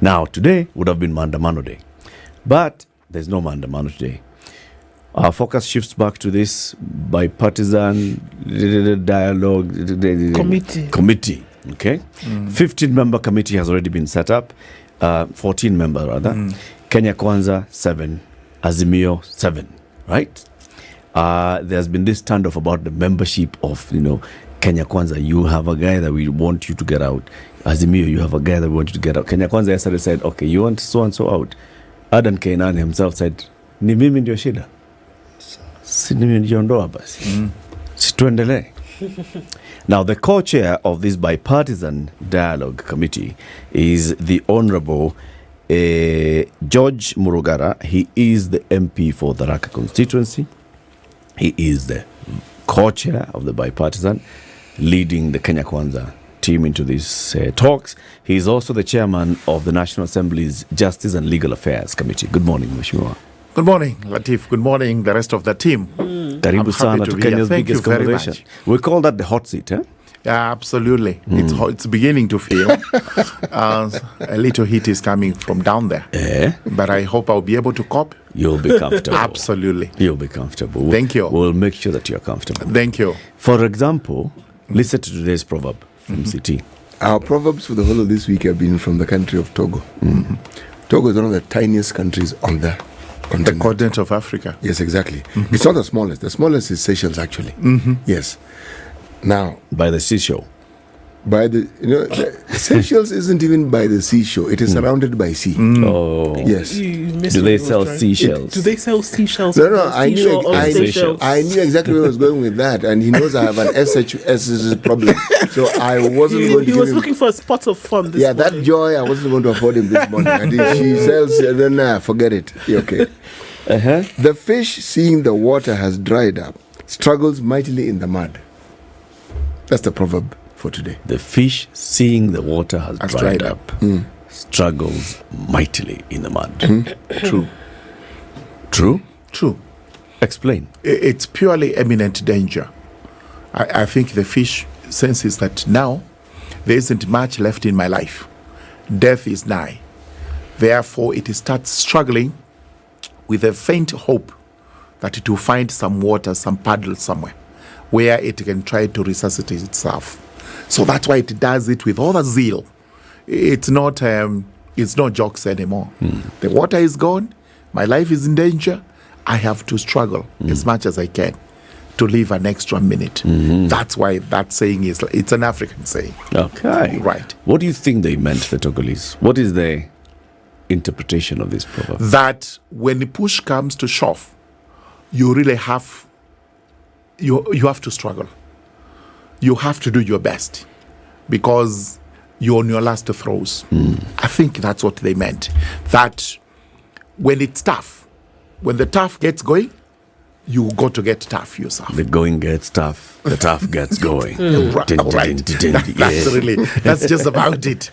Now, today would have been Maandamano Day, but there's no Maandamano today. Our focus shifts back to this bipartisan dialogue committee. Okay, 15-member committee has already been set up. 14-member rather. Kenya Kwanza 7, Azimio 7. Right. There's been this standoff about the membership of Kenya Kwanza. You have a guy that we want you to get out. Azimio, you have a guy that we want you to get out. Kenya Kwanza yesterday said, okay, you want so and so out. Adan Kainan himself said, ni mimi ndio shida. Si mimi nijiondoa basi. Situendelee. Now, the co-chair of this bipartisan dialogue committee is the Honorable George Murugara. He is the MP for the Tharaka constituency. He is the co-chair of the bipartisan, leading the Kenya Kwanza team into these talks. He is also the chairman of the National Assembly's Justice and Legal Affairs Committee. Good morning, Mheshimiwa. Good morning, Latiff. Good morning, the rest of the team. Karibu sana to Kenya's biggest conversation. We call that the hot seat, eh? Yeah, absolutely. It's beginning to feel a little heat is coming from down there. But I hope I'll be able to cope. You'll be comfortable. Absolutely. You'll be comfortable. Thank you. We'll make sure that you're comfortable. Thank you. For example, listen to today's proverb from CT. Our proverbs for the whole of this week have been from the country of Togo. Togo is one of the tiniest countries on the continent. The continent of Africa. Yes, exactly. It's not the smallest. The smallest is Seychelles, actually. Yes. Now, By the seashore. by the Seychelles isn't even by the seashore. It is surrounded by sea. Oh. Yes. Do they sell seashells? Do they sell seashells? No, I knew exactly where I was going with that, and he knows I have an SHS problem, so I wasn't going to. He was looking for a spot of fun. This morning. That joy I wasn't going to afford him this morning. And if she sells, then forget it. Okay. The fish, seeing the water has dried up, struggles mightily in the mud. That's the proverb for today. The fish, seeing the water has dried up, struggles mightily in the mud. True. True? True. Explain. It's purely imminent danger. I think the fish senses that now there isn't much left in my life. Death is nigh. Therefore, it starts struggling with a faint hope that it will find some water, some puddle somewhere, where it can try to resuscitate itself. So that's why it does it with all the zeal. It's not jokes anymore. The water is gone. My life is in danger. I have to struggle as much as I can to live an extra minute. That's why that saying it's an African saying. Okay. Right. What do you think they meant, the Togolese? What is the interpretation of this proverb? That when the push comes to shove, you really have you have to struggle. You have to do your best because you're on your last throws. I think that's what they meant. That when it's tough, when the tough gets going, you got to get tough yourself. The going gets tough, the tough gets going. Right. That's just about it.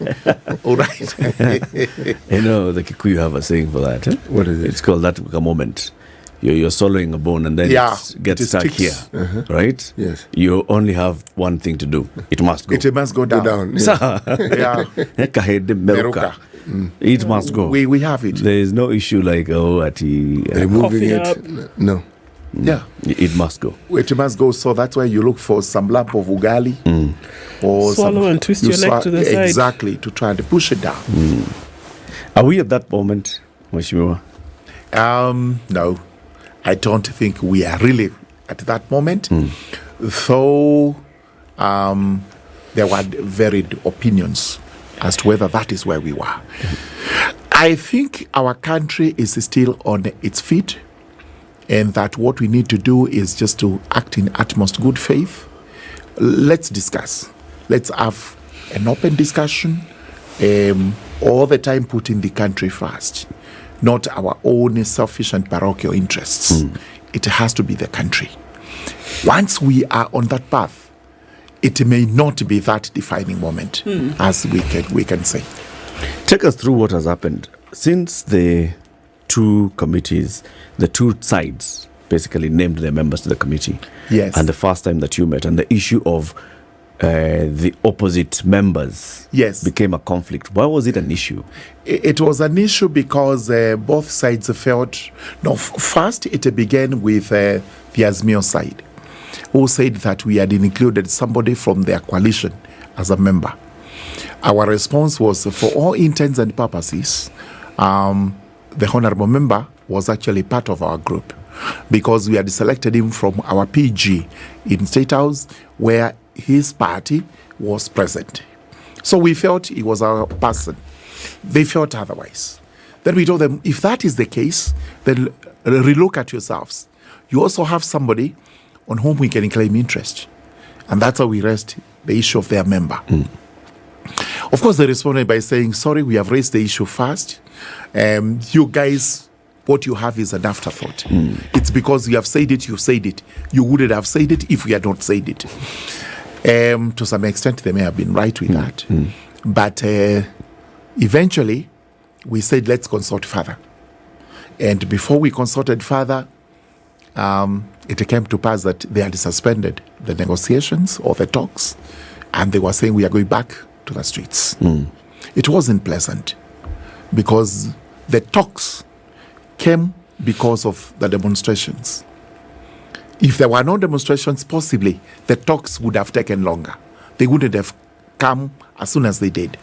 All right. The Kikuyu have a saying for that. What is it? It's called that moment. You're swallowing a bone and then it gets stuck here, right? Yes. You only have one thing to do. It must go. It must go down. Yeah. It must go. We have it. There is no issue like, removing it. No. Yeah. It must go. It must go. So that's why you look for some lump of ugali. Or swallow and twist your neck to the side. Exactly, to try to push it down. Are we at that moment, Mheshimiwa? No. I don't think we are really at that moment. Though there were varied opinions as to whether that is where we were. I think our country is still on its feet, and that what we need to do is just to act in utmost good faith. Let's discuss. Let's have an open discussion, all the time putting the country first, not our own selfish and parochial interests. It has to be the country. Once we are on that path, it may not be that defining moment, as we can say. Take us through what has happened since the two committees, the two sides basically named their members to the committee. Yes. And the first time that you met, and the issue of the opposite members became a conflict. Why was it an issue? It was an issue because both sides felt... No, first it began with the Azimio side, who said that we had included somebody from their coalition as a member. Our response was, for all intents and purposes, the honorable member was actually part of our group because we had selected him from our PG in State House where his party was present. So we felt he was our person. They felt otherwise. Then we told them, if that is the case, then relook at yourselves. You also have somebody on whom we can claim interest. And that's how we raised the issue of their member. Of course, they responded by saying, sorry, we have raised the issue first. You guys, what you have is an afterthought. It's because you have said it, you said it. You wouldn't have said it if we had not said it. To some extent, they may have been right with that. But eventually, we said, let's consult further. And before we consulted further, it came to pass that they had suspended the negotiations or the talks, and they were saying we are going back to the streets. It wasn't pleasant because the talks came because of the demonstrations. If there were no demonstrations, possibly the talks would have taken longer. They wouldn't have come as soon as they did.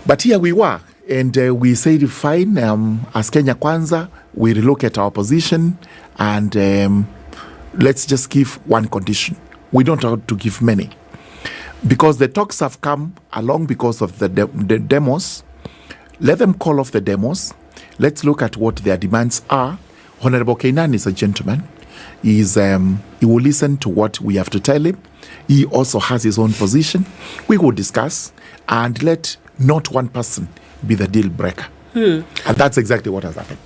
But here we were, and we said, fine, as Kenya Kwanza, we relook at our position, and let's just give one condition. We don't have to give many. Because the talks have come along because of the demos, let them call off the demos. Let's look at what their demands are. Honorable Kainan is a gentleman. He will listen to what we have to tell him. He also has his own position. We will discuss and let not one person be the deal breaker. And that's exactly what has happened.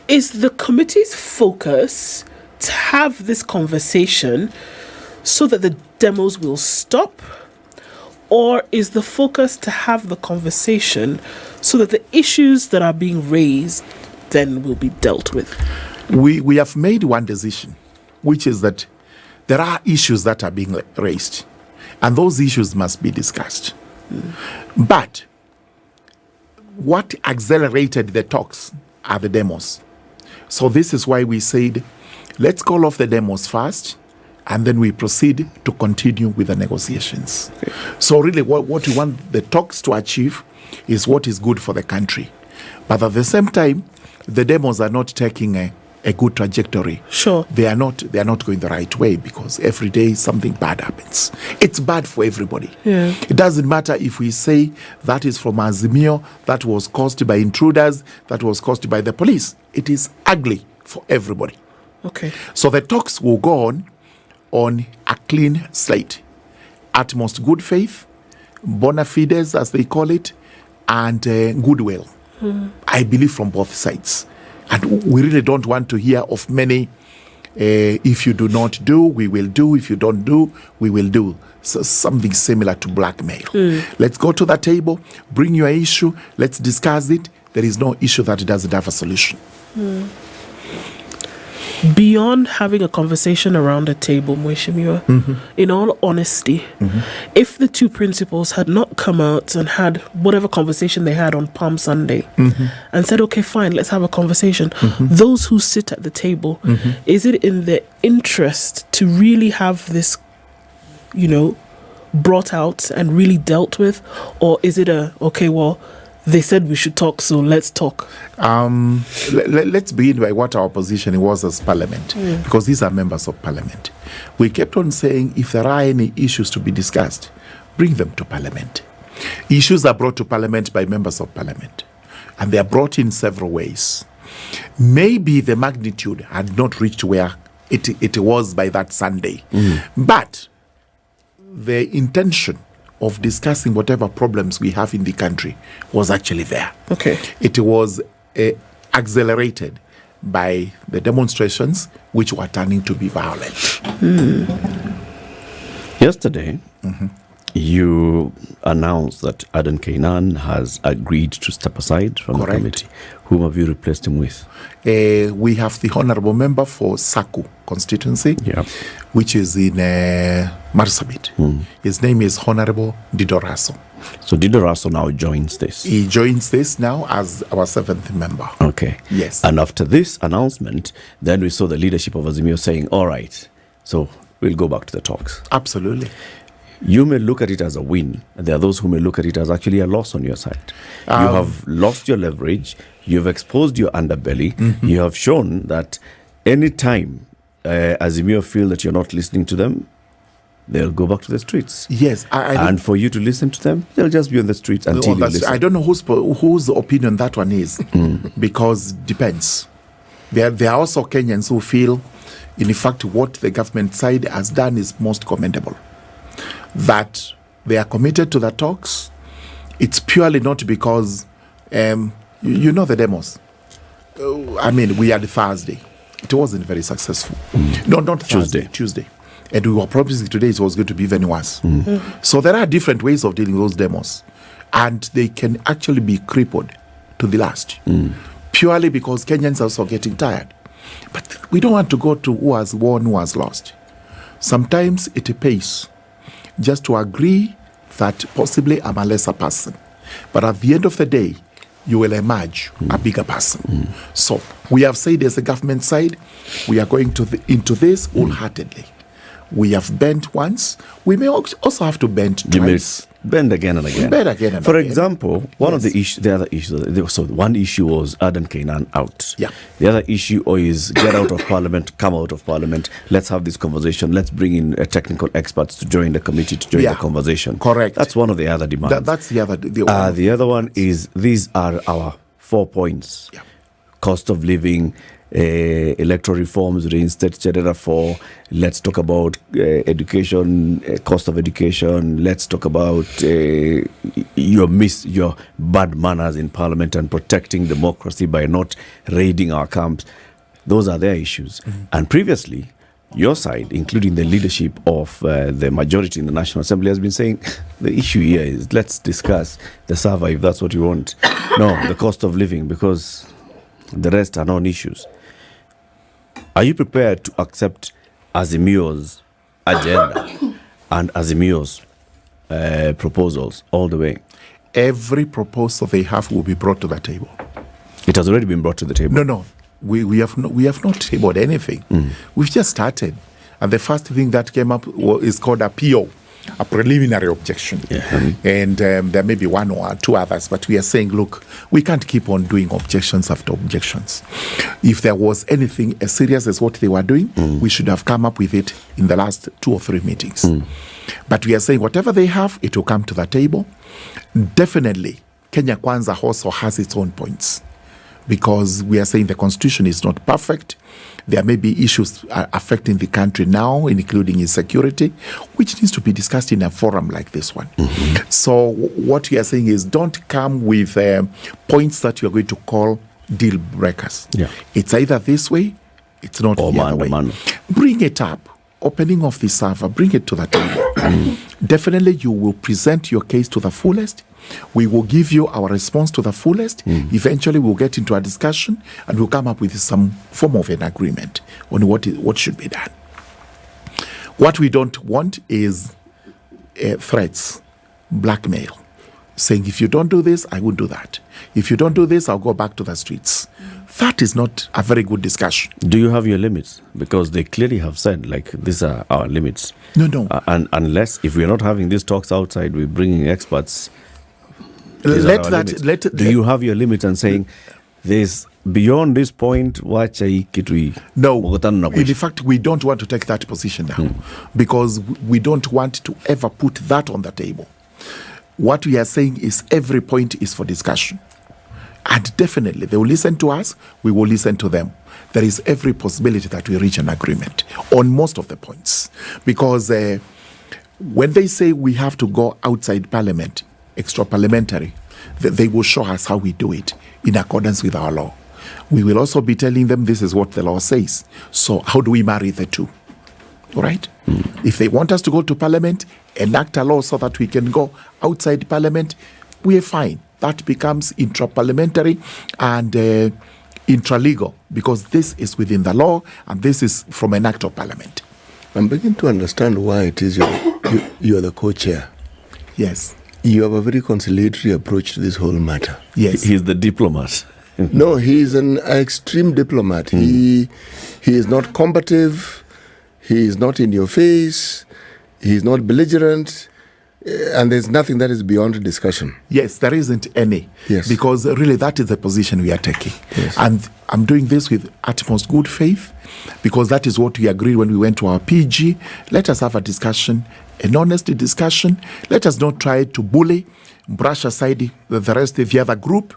Is the committee's focus to have this conversation so that the demos will stop? Or is the focus to have the conversation so that the issues that are being raised then will be dealt with? We have made one decision, which is that there are issues that are being raised, and those issues must be discussed. But what accelerated the talks are the demos. So this is why we said, let's call off the demos first, and then we proceed to continue with the negotiations. Okay. So really what we want the talks to achieve is what is good for the country. But at the same time, the demos are not taking a good trajectory. Sure. They are not going the right way because every day something bad happens. It's bad for everybody. Yeah. It doesn't matter if we say that is from Azimio, that was caused by intruders, that was caused by the police. It is ugly for everybody. Okay. So the talks will go on a clean slate, utmost good faith, bona fides as they call it, and goodwill. I believe from both sides. And we really don't want to hear of many, if you do not do, we will do. If you don't do, we will do. So something similar to blackmail. Let's go to the table, bring your issue, let's discuss it. There is no issue that doesn't have a solution. Beyond having a conversation around a table, Mweshimiwa, in all honesty, if the two principals had not come out and had whatever conversation they had on Palm Sunday and said, okay, fine, let's have a conversation, those who sit at the table, is it in their interest to really have this, brought out and really dealt with? Or is it they said we should talk, so let's talk? Let's begin by what our position was as Parliament, because these are members of Parliament. We kept on saying if there are any issues to be discussed, bring them to Parliament. Issues are brought to Parliament by members of Parliament, and they are brought in several ways. Maybe the magnitude had not reached where it was by that Sunday, but the intention of discussing whatever problems we have in the country was actually there. Okay. It was accelerated by the demonstrations, which were turning to be violent. Yesterday, You announced that Adan Kainan has agreed to step aside from Correct. the committee. Whom have you replaced him with? We have the honorable member for Saku constituency, Yeah. which is in Marsabit. His name is Honorable Dido. So Dido now joins this. He joins this now as our 7th member. Okay. Yes. And after this announcement, then we saw the leadership of Azimio saying, all right, so we'll go back to the talks. Absolutely. You may look at it as a win. There are those who may look at it as actually a loss on your side. You have lost your leverage. You've exposed your underbelly. You have shown that any time Azimio feel that you're not listening to them, they'll go back to the streets. Yes. And for you to listen to them, they'll just be on the streets until you listen. I don't know whose opinion that one is, because depends. There are also Kenyans who feel, in fact, what the government side has done is most commendable. That they are committed to the talks. It's purely not because, you know the demos. We had Thursday. It wasn't very successful. No, not Thursday, Tuesday. And we were promising today it was going to be even worse. So there are different ways of dealing with those demos. And they can actually be crippled to the last. Purely because Kenyans are also getting tired. But we don't want to go to who has won, who has lost. Sometimes it pays just to agree that possibly I'm a lesser person. But at the end of the day, you will emerge a bigger person. So we have said as a government side, we are going into this wholeheartedly. We have bent once. We may also have to bend twice. Bend again and again. Bend again and For again. example, one of the other issues, so one issue was Adan Kainan out. Yeah. The other issue is get out of parliament, come out of parliament. Let's have this conversation. Let's bring in technical experts to join the committee to join the conversation. Correct. That's one of the other demands. That's the other. The other one is these are our 4 points. Yeah. Cost of living, electoral reforms, reinstate Chedera 4. Let's talk about education, cost of education. Let's talk about your bad manners in parliament and protecting democracy by not raiding our camps. Those are their issues. And previously, your side, including the leadership of the majority in the National Assembly, has been saying the issue here is let's discuss the server if that's what you want. No, the cost of living, because the rest are non-issues. Are you prepared to accept Azimio's agenda and Azimio's proposals all the way? Every proposal they have will be brought to the table. It has already been brought to the table. No. We have not tabled anything. We've just started. And the first thing that came up is called a PO, a preliminary objection. Yeah. And there may be one or two others, but we are saying, look, we can't keep on doing objections after objections. If there was anything as serious as what they were doing, we should have come up with it in the last 2 or 3 meetings. But we are saying whatever they have, it will come to the table. Definitely, Kenya Kwanza also has its own points, because we are saying the constitution is not perfect. There may be issues affecting the country now, including insecurity, which needs to be discussed in a forum like this one. So what we are saying is don't come with points that you're going to call deal breakers. Yeah. It's either this way, it's not Or the other way. Bring it up. Opening of the server, bring it to the table. Definitely you will present your case to the fullest. We will give you our response to the fullest. Eventually we'll get into a discussion and we'll come up with some form of an agreement on what should be done. What we don't want is threats, blackmail, saying if you don't do this, I won't do that. If you don't do this, I'll go back to the streets. That is not a very good discussion. Do you have your limits? Because they clearly have said, like, these are our limits. No. And unless, if we're not having these talks outside, we're bringing experts. Do you have your limits and saying, there's beyond this point, watch a kitui? No. In fact, we don't want to take that position now because we don't want to ever put that on the table. What we are saying is every point is for discussion. And definitely, they will listen to us, we will listen to them. There is every possibility that we reach an agreement on most of the points. Because when they say we have to go outside parliament, extra-parliamentary, they will show us how we do it in accordance with our law. We will also be telling them this is what the law says. So how do we marry the two? All right? If they want us to go to parliament, enact a law so that we can go outside Parliament, we are fine. That becomes intra-parliamentary and intralegal, because this is within the law and this is from an act of Parliament. I'm beginning to understand why it is you are the co-chair. Yes. You have a very conciliatory approach to this whole matter. Yes. He's the diplomat. No, he is an extreme diplomat. He is not combative. He is not in your face. He is not belligerent. And there's nothing that is beyond discussion. Yes, there isn't any. Yes. Because really that is the position we are taking. Yes. And I'm doing this with utmost good faith, because that is what we agreed when we went to our PG. Let us have a discussion, an honest discussion. Let us not try to bully, brush aside the rest of the other group.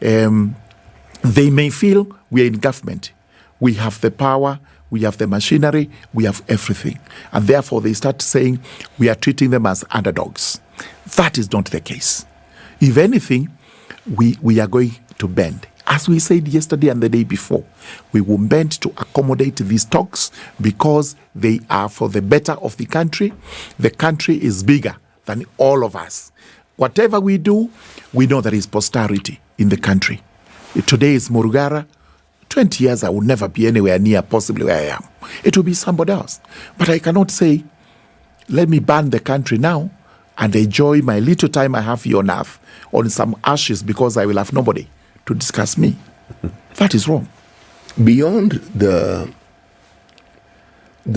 They may feel we are in government. We have the power, we have the machinery, we have everything. And therefore they start saying we are treating them as underdogs. That is not the case. If anything, we are going to bend. As we said yesterday and the day before, we will bend to accommodate these talks because they are for the better of the country. The country is bigger than all of us. Whatever we do, we know there is posterity in the country. Today is Murugara. 20 years I will never be anywhere near possibly where I am. It will be somebody else. But I cannot say, let me ban the country now and enjoy my little time I have here on earth on some ashes because I will have nobody to discuss me. That is wrong. Beyond the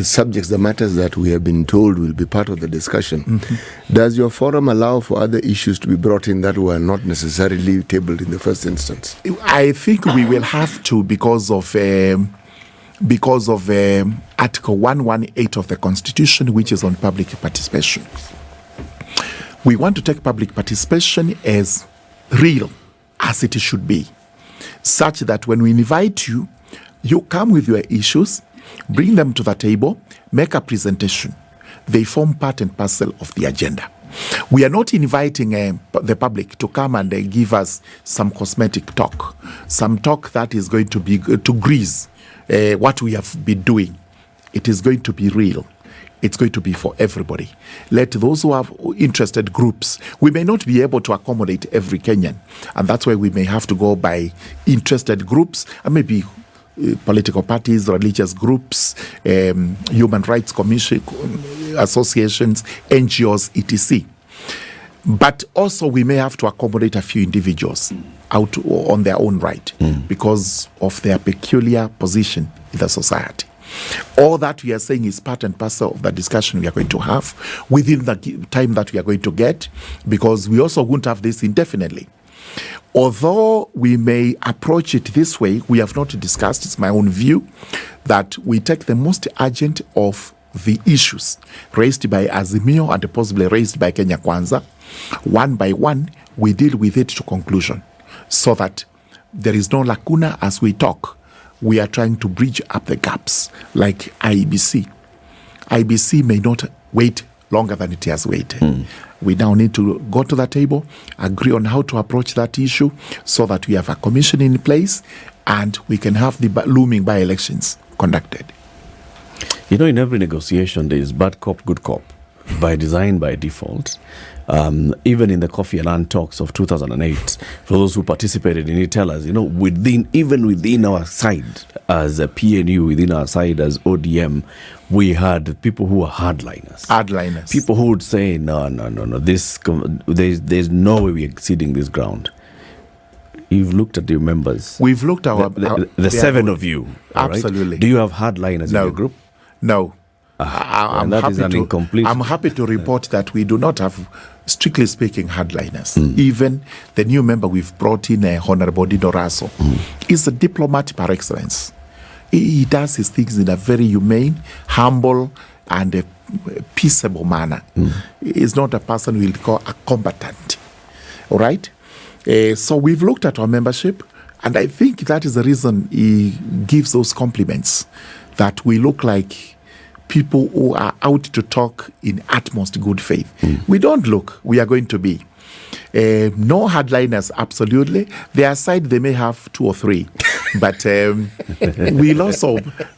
subjects, the matters that we have been told will be part of the discussion, does your forum allow for other issues to be brought in that were not necessarily tabled in the first instance? I think we will have to because of Article 118 of the Constitution, which is on public participation. We want to take public participation as real, as it should be, such that when we invite you, you come with your issues, bring them to the table, make a presentation. They form part and parcel of the agenda. We are not inviting the public to come and give us some cosmetic talk, some talk that is going to be to grease what we have been doing. It is going to be real. It's going to be for everybody. Let those who have interested groups, we may not be able to accommodate every Kenyan, and that's why we may have to go by interested groups and maybe political parties, religious groups, human rights commission, associations, NGOs, etc. But also we may have to accommodate a few individuals out on their own right because of their peculiar position in the society. All that we are saying is part and parcel of the discussion we are going to have within the time that we are going to get, because we also won't have this indefinitely. Although we may approach it this way, we have not discussed, it's my own view, that we take the most urgent of the issues raised by Azimio and possibly raised by Kenya Kwanza. One by one, we deal with it to conclusion so that there is no lacuna as we talk. We are trying to bridge up the gaps like IBC. IBC may not wait longer than it has waited. We now need to go to the table, agree on how to approach that issue so that we have a commission in place and we can have the looming by-elections conducted. You know, in every negotiation, there is bad cop, good cop, by design, by default. Even in the Kofi Annan talks of 2008, for those who participated in it, tell us, you know, even within our side as a PNU, within our side as ODM, we had people who were hardliners. Hardliners. People who would say, no, there's no way we're exceeding this ground. You've looked at your members. We've looked at the seven of you. Absolutely. Right? Do you have hardliners in your group? No. I'm happy to report that we do not have, strictly speaking, hardliners. Even the new member we've brought in, Honorable Dido is a diplomat par excellence. He does his things in a very humane, humble, and a peaceable manner. He's not a person we'll call a combatant. All right? So we've looked at our membership, and I think that is the reason he gives those compliments, that we look like people who are out to talk in utmost good faith. We don't look. We are going to be. No hardliners, absolutely. Their side, they may have 2 or 3. But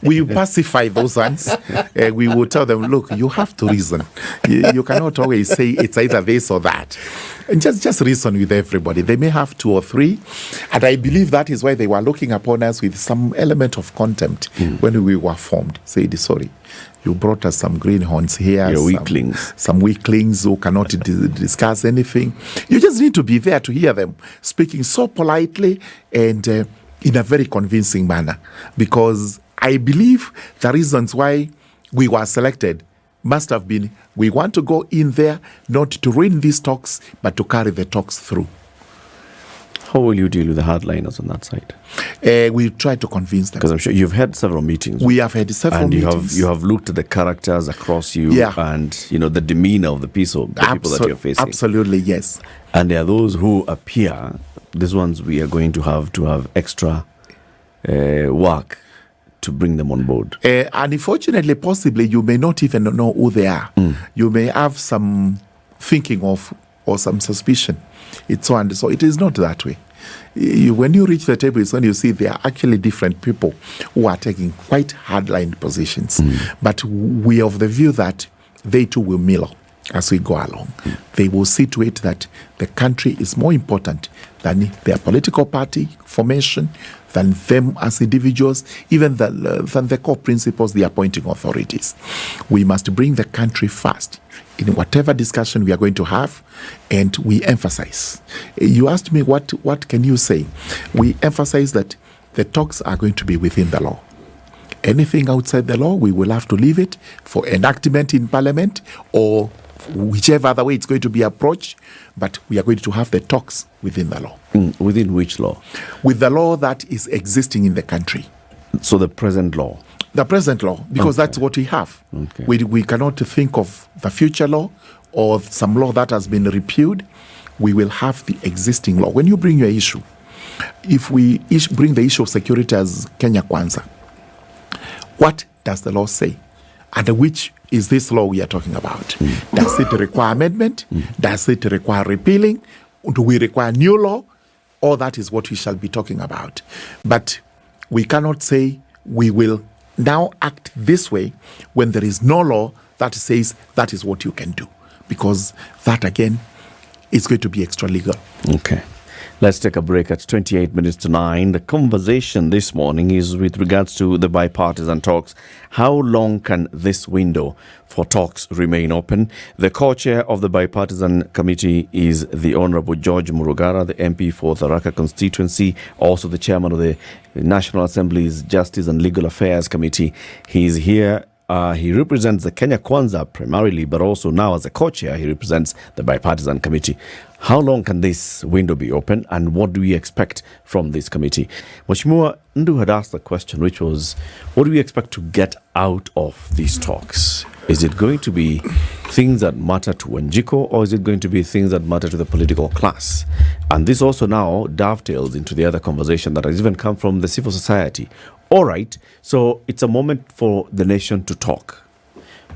we pacify those ones. We will tell them, look, you have to reason. You cannot always say it's either this or that. And just reason with everybody. They may have 2 or 3. And I believe that is why they were looking upon us with some element of contempt when we were formed. Said, sorry, you brought us some greenhorns here. You're weaklings. Some weaklings who cannot discuss anything. You just need to be there to hear them speaking so politely and in a very convincing manner. Because I believe the reasons why we were selected must have been, we want to go in there not to ruin these talks, but to carry the talks through. How will you deal with the hardliners on that side? We try to convince them. Because I'm sure you've had several meetings. We have had several meetings. And you have looked at the characters across you and, the demeanor of the people that you're facing. Absolutely, yes. And there are those who appear, these ones we are going to have extra work to bring them on board. And unfortunately, possibly, you may not even know who they are. You may have some thinking of or some suspicion. It's so and so. It is not that way. When you reach the table, it's when you see there are actually different people who are taking quite hardline positions. But we are of the view that they too will mellow as we go along. They will see to it that the country is more important than their political party formation, than them as individuals, even than the core principles, the appointing authorities. We must bring the country first in whatever discussion we are going to have, and we emphasize. You asked me, what can you say? We emphasize that the talks are going to be within the law. Anything outside the law, we will have to leave it for enactment in Parliament or whichever other way it's going to be approached, but we are going to have the talks within the law. Within which law? With the law that is existing in the country. So the present law? The present law, because that's what we have. Okay. We cannot think of the future law or some law that has been repealed. We will have the existing law. When you bring your issue, if we bring the issue of security as Kenya Kwanza, what does the law say? And which is this law we are talking about? Does it require amendment? Does it require repealing? Do we require new law? All that is what we shall be talking about. But we cannot say we will now act this way when there is no law that says that is what you can do. Because that, again, is going to be extra legal. Okay. Let's take a break at 28 minutes to 9. The conversation this morning is with regards to the bipartisan talks. How long can this window for talks remain open? The co-chair of the bipartisan committee is the Honorable George Murugara, the MP for Tharaka constituency, also the chairman of the National Assembly's Justice and Legal Affairs Committee. He is here. He represents the Kenya Kwanza primarily, but also now as a co-chair, he represents the bipartisan committee. How long can this window be open, and what do we expect from this committee? Mheshimiwa Ndu had asked the question, which was, what do we expect to get out of these talks? Is it going to be things that matter to Wanjiko, or is it going to be things that matter to the political class? And this also now dovetails into the other conversation that has even come from the civil society. All right, so it's a moment for the nation to talk.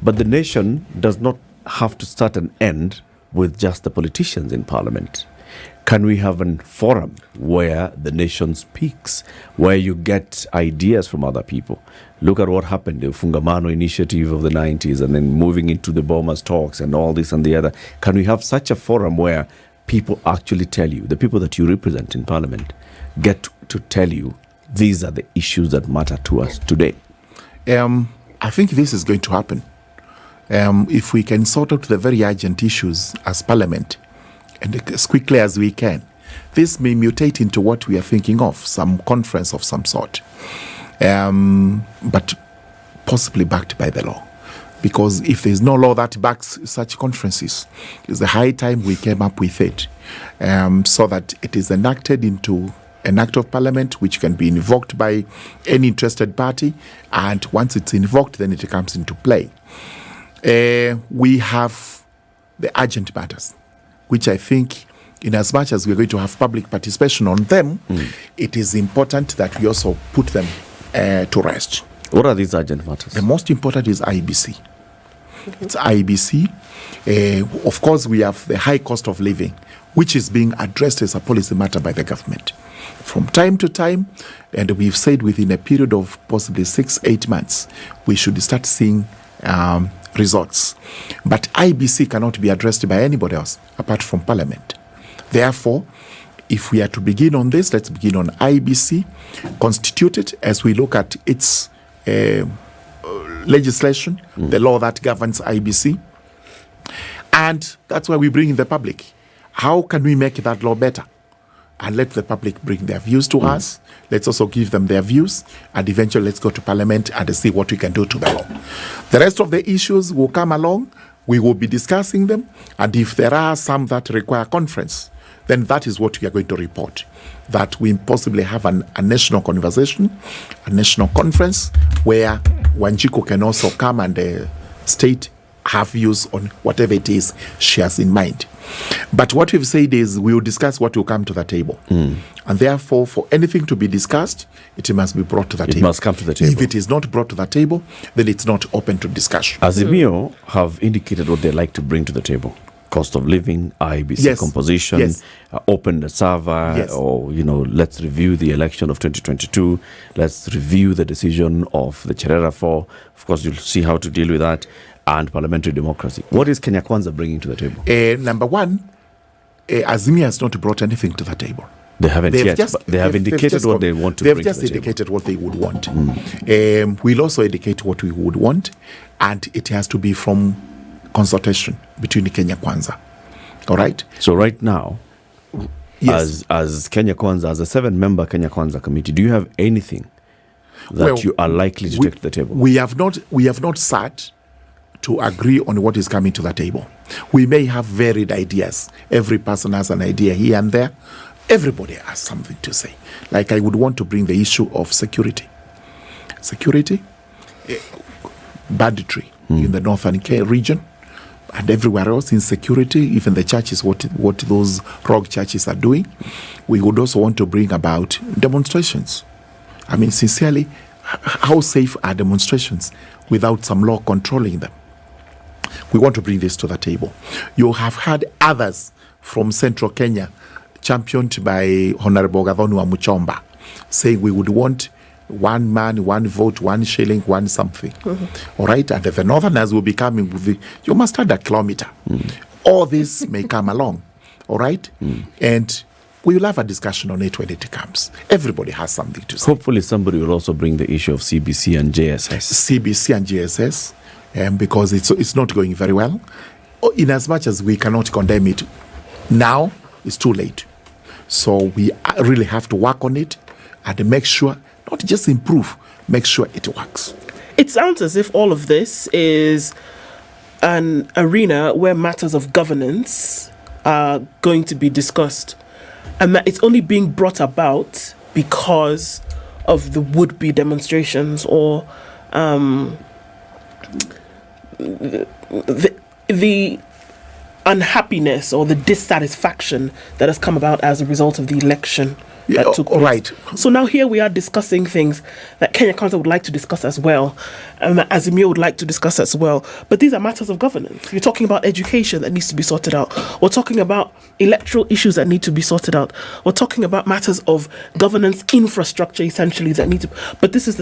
But the nation does not have to start and end with just the politicians in parliament. Can we have a forum where the nation speaks, where you get ideas from other people? Look at what happened, the Fungamano initiative of the 90s, and then moving into the Bomas talks and all this and the other. Can we have such a forum where people actually tell you, the people that you represent in parliament, get to tell you, these are the issues that matter to us today? I think this is going to happen. If we can sort out the very urgent issues as Parliament, and as quickly as we can, this may mutate into what we are thinking of, some conference of some sort, but possibly backed by the law. Because if there's no law that backs such conferences, it's the high time we came up with it, so that it is enacted into an act of parliament which can be invoked by any interested party, and once it's invoked, then it comes into play. We have the urgent matters, which I think, in as much as we're going to have public participation on them, it is important that we also put them to rest. What are these urgent matters? The most important is IBC. It's IBC. Of course, we have the high cost of living, which is being addressed as a policy matter by the government. From time to time, and we've said within a period of possibly 6-8 months, we should start seeing results. But IBC cannot be addressed by anybody else apart from Parliament. Therefore, if we are to begin on this, let's begin on IBC, constituted as we look at its legislation, the law that governs IBC. And that's why we bring in the public. How can we make that law better? And let the public bring their views to us. Let's also give them their views. And eventually let's go to Parliament and see what we can do to the law. The rest of the issues will come along. We will be discussing them. And if there are some that require conference, then that is what we are going to report. That we possibly have a national conversation, a national conference, where Wanjiku can also come and state her views on whatever it is she has in mind. But what we've said is we will discuss what will come to the table. And therefore, for anything to be discussed, it must be brought to the table. It must come to the table. If it is not brought to the table, then it's not open to discussion. Azimio have indicated what they like to bring to the table. Cost of living, IBC composition, open the server, or, let's review the election of 2022. Let's review the decision of the Cherera 4. Of course, you'll see how to deal with that. And parliamentary democracy. What is Kenya Kwanza bringing to the table? Number one, Azimio has not brought anything to the table. They haven't yet, but they have indicated what they want to bring to the table. They've just indicated what they would want. We'll also indicate what we would want, and it has to be from consultation between Kenya Kwanza. All right? So right now, as Kenya Kwanza, as a 7-member Kenya Kwanza committee, do you have anything that you are likely to take to the table? We have not sat to agree on what is coming to the table. We may have varied ideas. Every person has an idea here and there. Everybody has something to say. Like I would want to bring the issue of security. Banditry in the northern region, and everywhere else, insecurity, even the churches, what those rogue churches are doing. We would also want to bring about demonstrations. I mean, sincerely, how safe are demonstrations without some law controlling them? We want to bring this to the table. You have had others from central Kenya, championed by Honorable Gathoni wa Muchomba, saying we would want one man, one vote, one shilling, one something. All right? And the northerners will be coming with you must add a kilometer. All this may come along. All right? And we will have a discussion on it when it comes. Everybody has something to say. Hopefully somebody will also bring the issue of CBC and JSS. Because it's not going very well. In as much as we cannot condemn it now, it's too late. So we really have to work on it and make sure, not just improve, make sure it works. It sounds as if all of this is an arena where matters of governance are going to be discussed, and that it's only being brought about because of the would-be demonstrations or the unhappiness or the dissatisfaction that has come about as a result of the election that took place. Right. So now here we are discussing things that Kenya Council would like to discuss as well, and that Azimio would like to discuss as well. But these are matters of governance. You're talking about education that needs to be sorted out. We're talking about electoral issues that need to be sorted out. We're talking about matters of governance infrastructure, essentially, that need to... But this is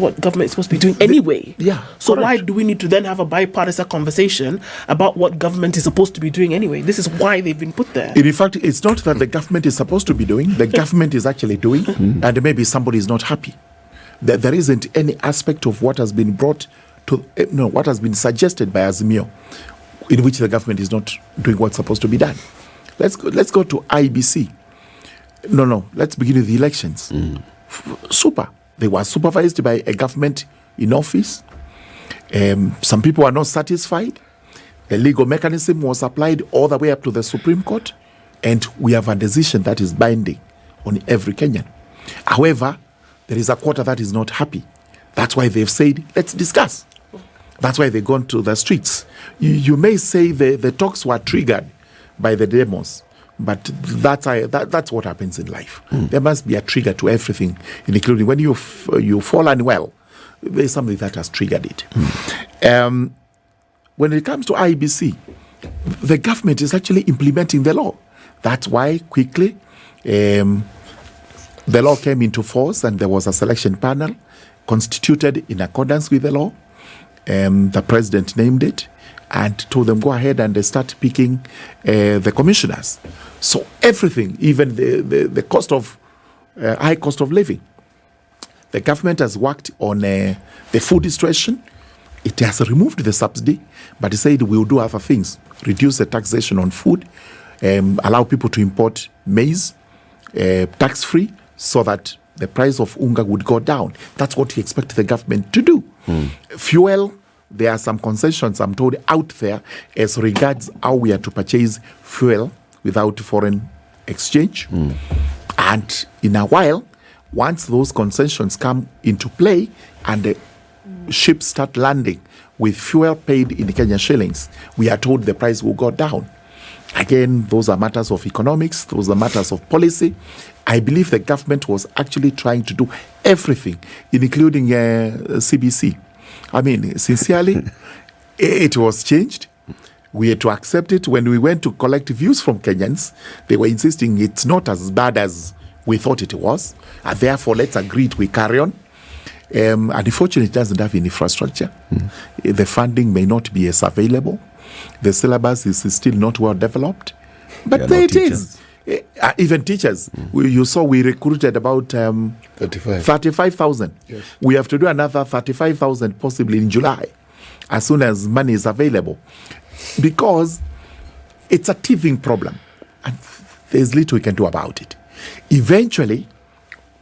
what government is supposed to be doing anyway. So correct. Why do we need to then have a bipartisan conversation about what government is supposed to be doing anyway? This is why they've been put there. In fact, it's not that the government is supposed to be doing. The government is actually doing, and maybe somebody is not happy. There isn't any aspect of what has been brought to, what has been suggested by Azimio, in which the government is not doing what's supposed to be done. Let's go to IBC. Let's begin with the elections. Super. They were supervised by a government in office. Some people are not satisfied. The legal mechanism was applied all the way up to the Supreme Court, and we have a decision that is binding on every Kenyan. However, there is a quarter that is not happy. That's why they've said, let's discuss. That's why they've gone to the streets. You may say the talks were triggered by the demos, but that's what happens in life. There must be a trigger to everything, including when you fall unwell, there's something that has triggered it. When it comes to IBC, the government is actually implementing the law. That's why quickly the law came into force and there was a selection panel constituted in accordance with the law. The president named it and told them, go ahead and they start picking the commissioners. So everything, even the cost of, high cost of living. The government has worked on the food situation. It has removed the subsidy, but it said we'll do other things. Reduce the taxation on food, allow people to import maize, tax-free, so that the price of unga would go down. That's what we expect the government to do. Fuel, there are some concessions, I'm told, out there as regards how we are to purchase fuel without foreign exchange. And in a while, once those concessions come into play and the ships start landing with fuel paid in Kenyan shillings, we are told the price will go down. Again, those are matters of economics, those are matters of policy. I believe the government was actually trying to do everything, including CBC. I mean, sincerely, it was changed. We had to accept it. When we went to collect views from Kenyans, they were insisting it's not as bad as we thought it was. And therefore, let's agree we carry on. And unfortunately, it doesn't have any infrastructure. The funding may not be as available. The syllabus is still not well developed. But there it is. Even teachers. You saw we recruited about 35,000. Yes. We have to do another 35,000 possibly in July, as soon as money is available. Because it's a teething problem. And there's little we can do about it. Eventually,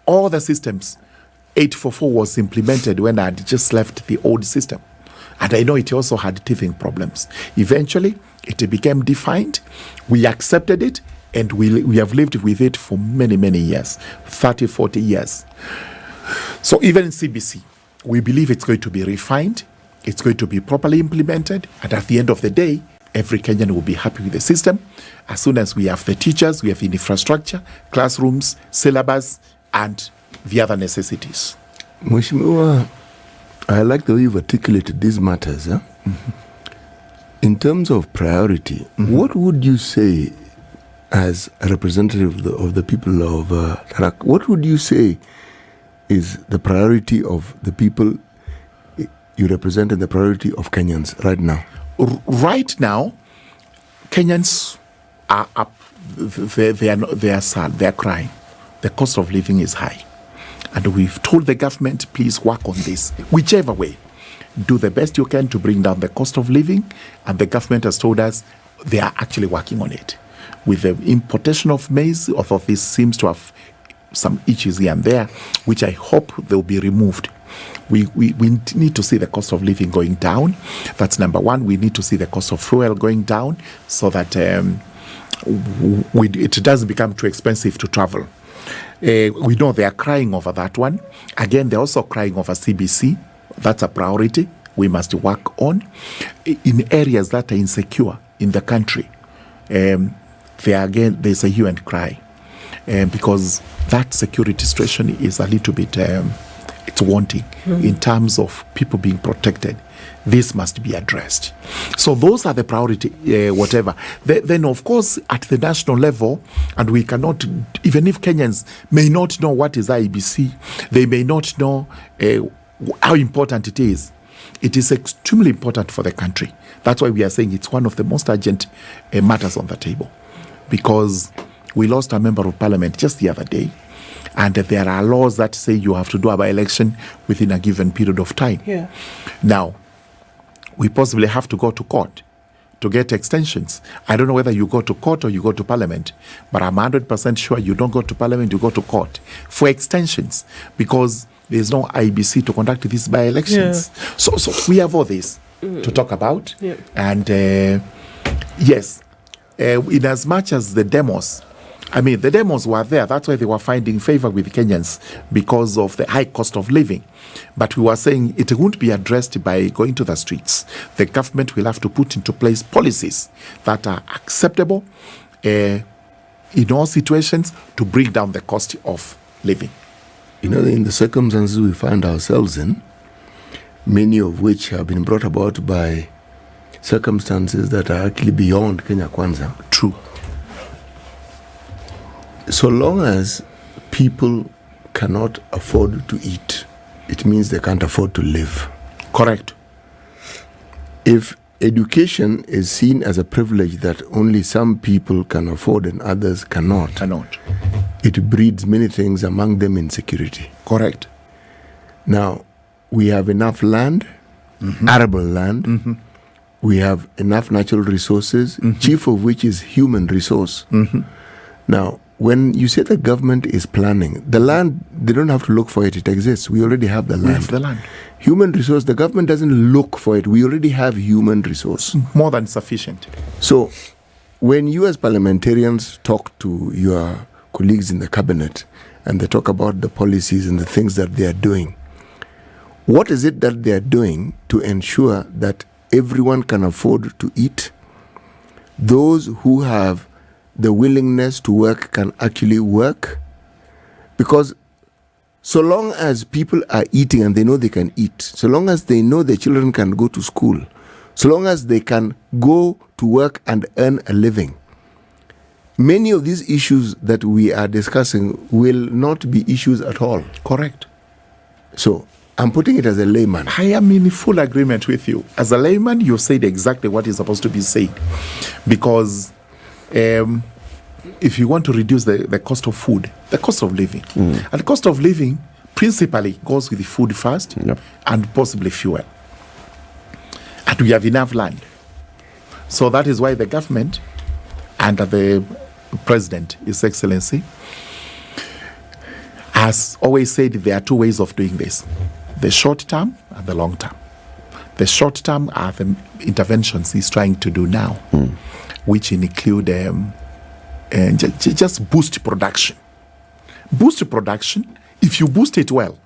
all the systems, 844 was implemented when I had just left the old system. And I know it also had teething problems. Eventually, it became defined. We accepted it, and we have lived with it for many, many years, 30, 40 years. So even in CBC, we believe it's going to be refined, it's going to be properly implemented, and at the end of the day, every Kenyan will be happy with the system as soon as we have the teachers, we have the infrastructure, classrooms, syllabus, and the other necessities. Mheshimiwa, I like the way you've articulated these matters. In terms of priority, what would you say as a representative of the people of Tharaka, what would you say is the priority of the people you represent and the priority of Kenyans right now? Right now, Kenyans are up. They are sad. They are crying. The cost of living is high. And we've told the government, please work on this. Whichever way, do the best you can to bring down the cost of living. And the government has told us they are actually working on it. With the importation of maize, although this seems to have some issues here and there, which I hope they'll be removed. We need to see the cost of living going down. That's number one. We need to see the cost of fuel going down so that it doesn't become too expensive to travel. We know they are crying over that one. Again, they're also crying over CBC. That's a priority we must work on. In areas that are insecure in the country, there's a hue and cry. Because that security situation is a little bit, it's wanting in terms of people being protected. This must be addressed. So those are the priority, whatever. Then, of course, at the national level, and we cannot, even if Kenyans may not know what is IBC, they may not know how important it is. It is extremely important for the country. That's why we are saying it's one of the most urgent matters on the table. Because we lost a member of parliament just the other day, and there are laws that say you have to do a by-election within a given period of time. Yeah. Now, we possibly have to go to court to get extensions. I don't know whether you go to court or you go to parliament, but I'm 100% sure you don't go to parliament, you go to court for extensions because there's no IBC to conduct these by-elections. Yeah. So we have all this to talk about. Yeah. And yes, in as much as the demos were there. That's why they were finding favor with Kenyans because of the high cost of living. But we were saying it won't be addressed by going to the streets. The government will have to put into place policies that are acceptable in all situations to bring down the cost of living. In the circumstances we find ourselves in, many of which have been brought about by circumstances that are actually beyond Kenya Kwanza. True. So long as people cannot afford to eat, it means they can't afford to live. Correct. If education is seen as a privilege that only some people can afford and others cannot, it breeds many things, among them insecurity. Correct. Now, we have enough land, arable land. We have enough natural resources, chief of which is human resource. Now, when you say the government is planning, the land, they don't have to look for it. It exists. We already have the land. We have the land. Human resource, the government doesn't look for it. We already have human resource. More than sufficient. So, when you as parliamentarians talk to your colleagues in the cabinet and they talk about the policies and the things that they are doing, what is it that they are doing to ensure that everyone can afford to eat? Those who have the willingness to work can actually work? Because so long as people are eating and they know they can eat, so long as they know their children can go to school, so long as they can go to work and earn a living, many of these issues that we are discussing will not be issues at all. Correct. So, I'm putting it as a layman. I am in full agreement with you. As a layman, you've said exactly what is supposed to be said. Because if you want to reduce the cost of food, the cost of living, and the cost of living principally goes with the food first and possibly fuel. And we have enough land. So that is why the government under the President, His Excellency, has always said there are two ways of doing this. The short term and the long term. The short term are the interventions he's trying to do now, which include just boost production. Boost production, if you boost it well,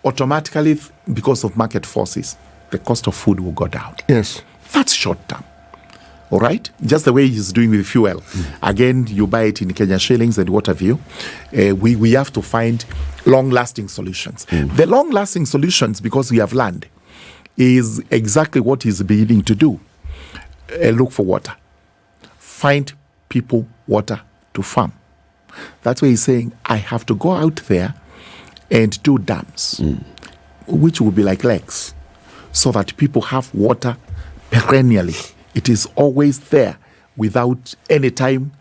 automatically, because of market forces, the cost of food will go down. Yes. That's short term. All right? Just the way he's doing with fuel. Again, you buy it in Kenya shillings and what have you. We have to find long-lasting solutions. The long-lasting solutions, because we have land, is exactly what he's beginning to do. Look for water. Find people water to farm. That's why he's saying, I have to go out there and do dams, which will be like lakes, so that people have water perennially. It is always there without any time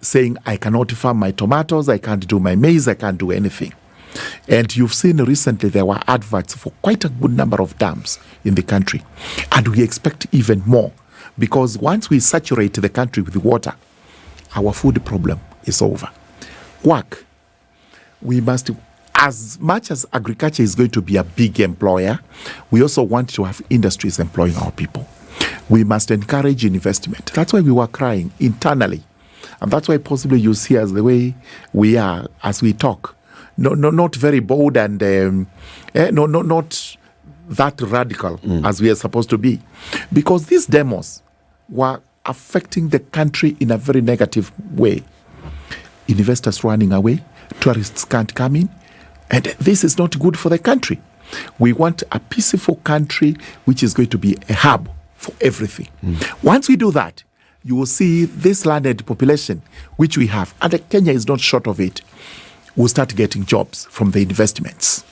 saying, I cannot farm my tomatoes, I can't do my maize, I can't do anything. And you've seen recently there were adverts for quite a good number of dams in the country. And we expect even more, because once we saturate the country with water, our food problem is over. Work. We must, as much as agriculture is going to be a big employer, we also want to have industries employing our people. We must encourage investment. That's why we were crying internally. And that's why possibly you see us the way we are as we talk. Not very bold and not that radical as we are supposed to be. Because these demos were affecting the country in a very negative way. Investors running away, tourists can't come in, and this is not good for the country. We want a peaceful country which is going to be a hub for everything. Once we do that, you will see this landed population which we have, and Kenya is not short of it, will start getting jobs from the investments.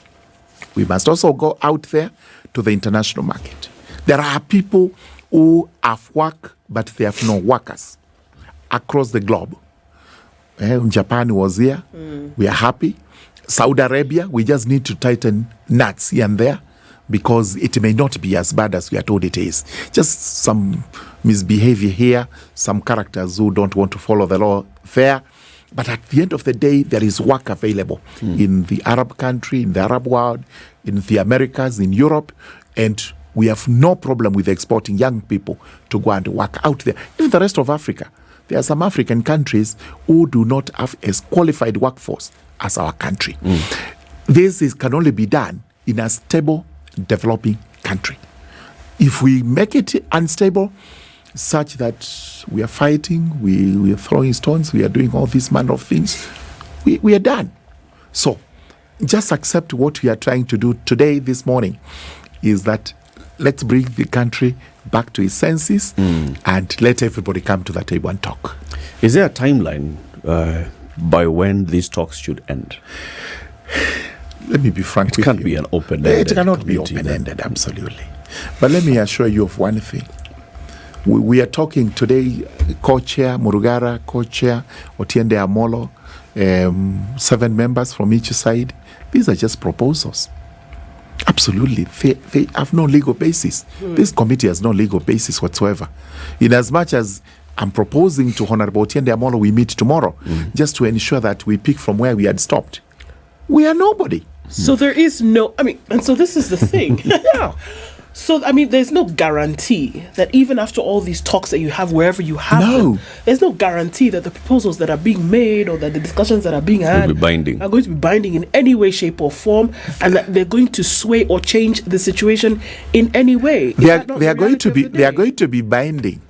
We must also go out there to the international market. There are people who have work, but they have no workers across the globe. Japanni was here. We are happy. Saudi Arabia, we just need to tighten nuts here and there, because it may not be as bad as we are told it is. Just some misbehavior here, some characters who don't want to follow the law there. But at the end of the day, there is work available in the Arab country, in the Arab world, in the Americas, in Europe, and we have no problem with exporting young people to go and work out there. In the rest of Africa, there are some African countries who do not have a qualified workforce as our country. This can only be done in a stable, developing country. If we make it unstable, such that we are fighting, we are throwing stones, we are doing all these manner of things, we are done. So, just accept what we are trying to do today, this morning, is that let's bring the country back to its senses and let everybody come to the table and talk. Is there a timeline by when these talks should end? Let me be frank with you. It can't be an open-ended. It cannot be open-ended, absolutely. But let me assure you of one thing. We are talking today, co-chair Murugara, co-chair Otiende Amolo, 7 members from each side. These are just proposals. Absolutely. They have no legal basis. This committee has no legal basis whatsoever. In as much as I'm proposing to Honorable Otiende Amolo we meet tomorrow, just to ensure that we pick from where we had stopped. We are nobody. So there is no, and so this is the thing. Yeah. So, there's no guarantee that even after all these talks that you have, wherever you have them, there's no guarantee that the proposals that are being made or that the discussions that are being had are going to be binding in any way, shape, or form, and that they're going to sway or change the situation in any way. They are going to be binding,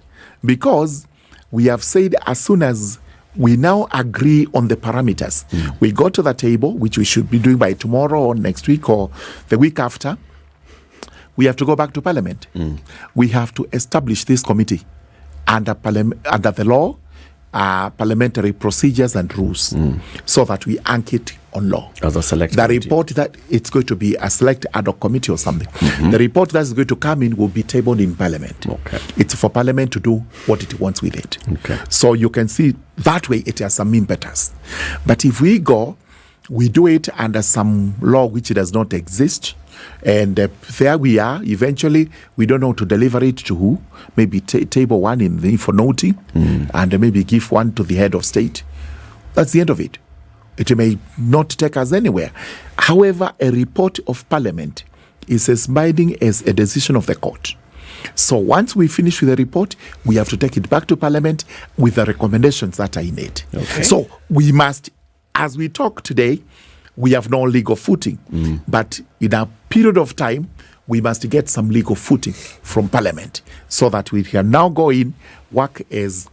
because we have said as soon as we now agree on the parameters, we go to the table, which we should be doing by tomorrow or next week or the week after. We have to go back to Parliament. We have to establish this committee under the law, parliamentary procedures and rules, so that we anchor it on law. As a select the committee. report that it's going to be a select ad hoc committee or something. The report that is going to come in will be tabled in Parliament. Okay. It's for Parliament to do what it wants with it. Okay. So you can see that way it has some impetus. But if we do it under some law which does not exist, and there we are. Eventually, we don't know to deliver it to who. Maybe table one in the infonote, and maybe give one to the head of state. That's the end of it. It may not take us anywhere. However, a report of Parliament is as binding as a decision of the court. So once we finish with the report, we have to take it back to Parliament with the recommendations that are in it. Okay. So we must, as we talk today, we have no legal footing. But in a period of time, we must get some legal footing from Parliament so that we can now go in, work as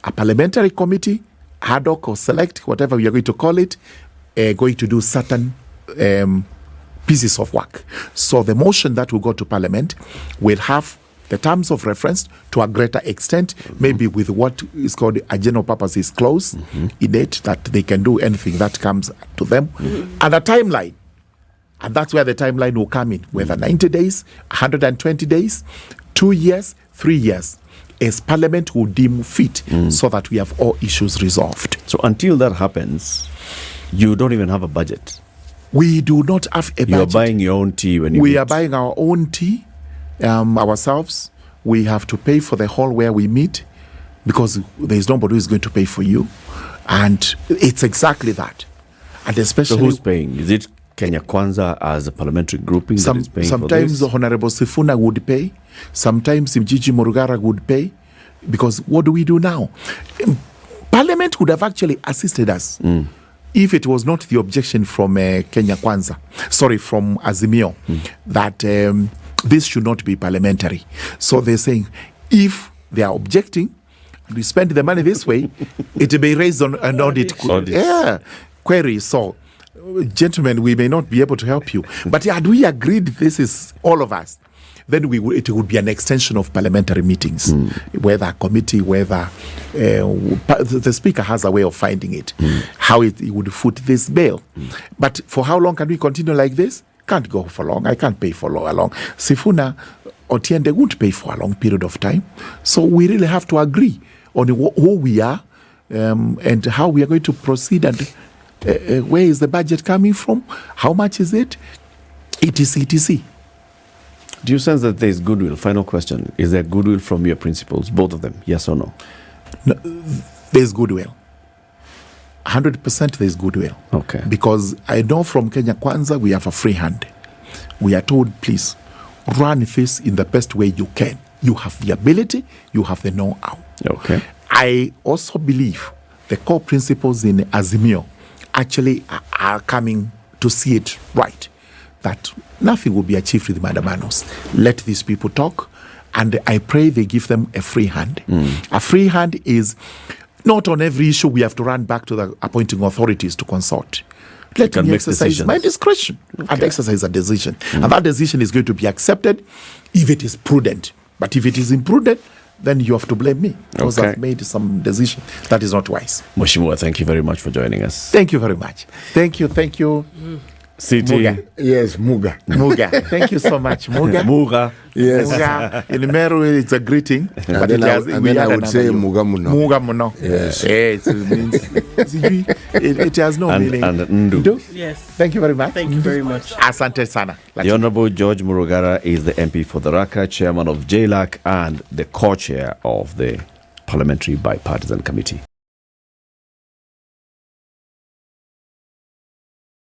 a parliamentary committee, ad hoc or select, whatever we are going to call it, going to do certain pieces of work. So the motion that will go to Parliament will have the terms of reference to a greater extent, maybe with what is called a general purposes clause in it, that they can do anything that comes to them, and a timeline. And that's where the timeline will come in, whether 90 days, 120 days, 2 years, 3 years, as Parliament will deem fit, so that we have all issues resolved. So until that happens, you don't even have a budget. We do not have a budget. You are buying your own tea when you We meet. are buying our own tea ourselves. We have to pay for the hall where we meet, because there is nobody who is going to pay for you. And it's exactly that. And especially... So who's paying? Is it Kenya Kwanza as a parliamentary grouping that is paying sometimes for this? Honorable Sifuna would pay. Sometimes Mjiji Murugara would pay. Because what do we do now? Parliament would have actually assisted us if it was not the objection from Kenya Kwanza, from Azimio, that this should not be parliamentary. So they're saying, if they are objecting, and we spend the money this way, it will be raised on an audit query. So, gentlemen, we may not be able to help you. But had we agreed this is all of us, then it would be an extension of parliamentary meetings, whether a committee, whether the Speaker has a way of finding it, how it would foot this bill. But for how long can we continue like this? Can't go for long. I can't pay for long. Sifuna Otiende won't pay for a long period of time. So we really have to agree on who we are and how we are going to proceed, and where is the budget coming from? How much is it? etc. Do you sense that there is goodwill? Final question. Is there goodwill from your principals, both of them? Yes or no? No, there's goodwill. 100% there's goodwill. Okay. Because I know from Kenya Kwanza we have a free hand. We are told, please, run this in the best way you can. You have the ability, you have the know-how. Okay. I also believe the core principles in Azimio actually are coming to see it right, that nothing will be achieved with Mandamanos. Let these people talk, and I pray they give them a free hand. A free hand is not on every issue we have to run back to the appointing authorities to consult. Let me exercise my discretion and exercise a decision. And that decision is going to be accepted if it is prudent. But if it is imprudent, then you have to blame me because Okay. I've made some decision that is not wise. Mheshimiwa, thank you very much for joining us. Thank you very much. Thank you. City. Muga. Yes, Muga. Muga. Thank you so much, Muga. Muga. Yes. Muga. In Meru, it's a greeting. But then I would say Muga Muno. Muga Muno. Yes. Yes. It has no meaning. And Ndu. Yes. Thank you very much. Thank you very much. Asante sana. The Honorable George Murugara is the MP for Tharaka, chairman of JLAC, and the co-chair of the Parliamentary Bipartisan Committee.